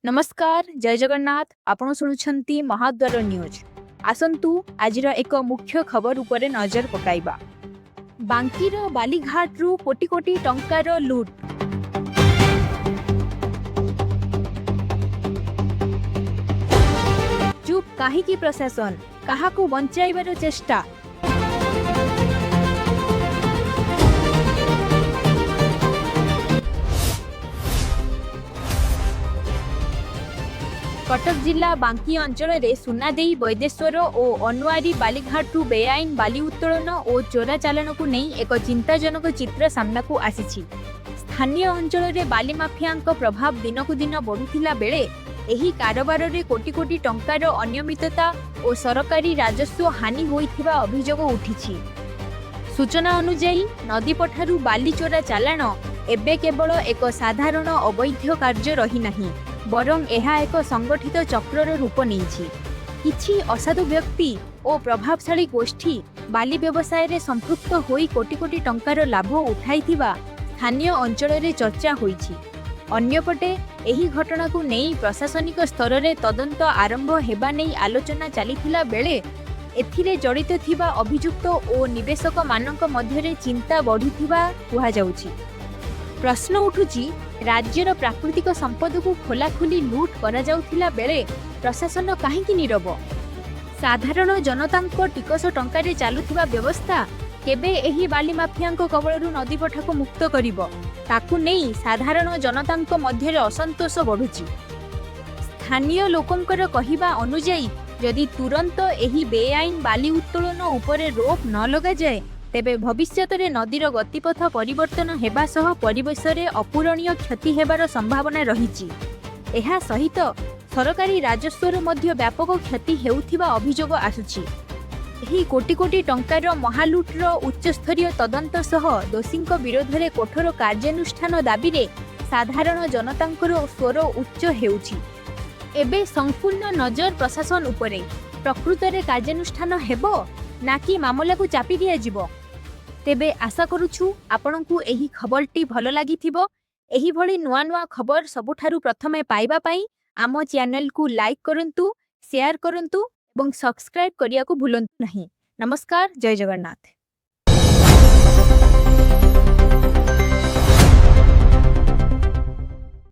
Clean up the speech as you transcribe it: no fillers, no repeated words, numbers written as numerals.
नमस्कार जय जगन्नाथ आपण शुणुछंती महाद्वार न्यूज। आसंतु आजिर एक मुख्य खबर उपरे नजर पकाइबा। बांकीर बालीघाट रु कोटी कोटी टंकार लूट। चुप काहीकि प्रशासन काहाकू बंचाइबार चेष्टा। कटक जिला बांकी अंचल में सुनादेई वैदेश्वर और अनुआरी बालीघाटू बेआईन बाली उत्तोलन और चोरा चालान को नहीं एक चिंताजनक चित्र सामना को आसी। स्थानीय अंचल में बाली माफिया प्रभाव दिनकू दिन बढ़ुला बेले एही कारोबार रे कोटी कोटी टंकार अनियमितता और सरकारी राजस्व हानि होइथिबा अभियोग उठिछि। सूचना अनुसार नदी पठारू बाली चोरा चालान एबे केवल एक साधारण अवैध कार्य रही नहीं बरं यह एक संगठित चक्रर रूप नहीं। किछि असाधु व्यक्ति और प्रभावशाली गोष्ठी बाली व्यवसाय रे संपृक्त होई कोटी कोटी टंकार लाभ उठाइथिबा स्थानीय अंचल रे चर्चा होईछि। अन्यपटे एही घटना को नहीं प्रशासनिक स्तर रे तदंत आरंभ हेबा नहीं आलोचना चलीथिला बेले एथिरे जड़ित थिबा अभियुक्त और निवेशक मानक मध्यरे चिंता बढ़िथिबा कुहा जाउछि। प्रश्न उठुची राज्यर प्राकृतिक संपद को खोलाखोली लूट करा जाउथिला बेले प्रशासन काहेकि नीरव। साधारण जनतांक टिकस टंकारे चालुथिबा व्यवस्था केबे एही बाली माफियांक कबळरू नदी पठाको मुक्त करिवो ताकू नेई साधारण जनतांक मध्यरे असंतोष बढ़ुची। स्थानीय लोकंकर कहिबा अनुसार यदि तुरंत एही बेआईन बाली उत्तोलन उपरे रोक न लगा जाए तेबे भविष्यत रे नदीर गतिपथ परिवर्तन हेबा सह परिवेश रे अपूरणीय क्षति हेबार संभावना रहिछि। एहा सहित सरकारी राजस्वर मध्य व्यापक क्षति हेउथिबा अभियोग आसुछि। एही कोटी कोटी टंकार महालुटर उच्चस्तरीय तदंत सह दोषींक विरोध रे कठोर कार्यानुष्ठान दाबी रे साधारण जनतांकर स्वर उच्च हेउछि। एबे संपूर्ण नजर प्रशासन उपरे प्रकृत रे कार्यानुष्ठान हेबो नाकि मामला को चापी दिया जिवो। तेबे आशा करूछु आपनकू एही खबरटी भल लागिथिबो। एही भली नुआ नुआ खबर सबुठारु प्रथमे पाइबा पाई आम चैनल को लाइक करंतु, शेयर करंतु एवं सब्सक्राइब करिया को भूलंतु नहीं। नमस्कार जय जगन्नाथ।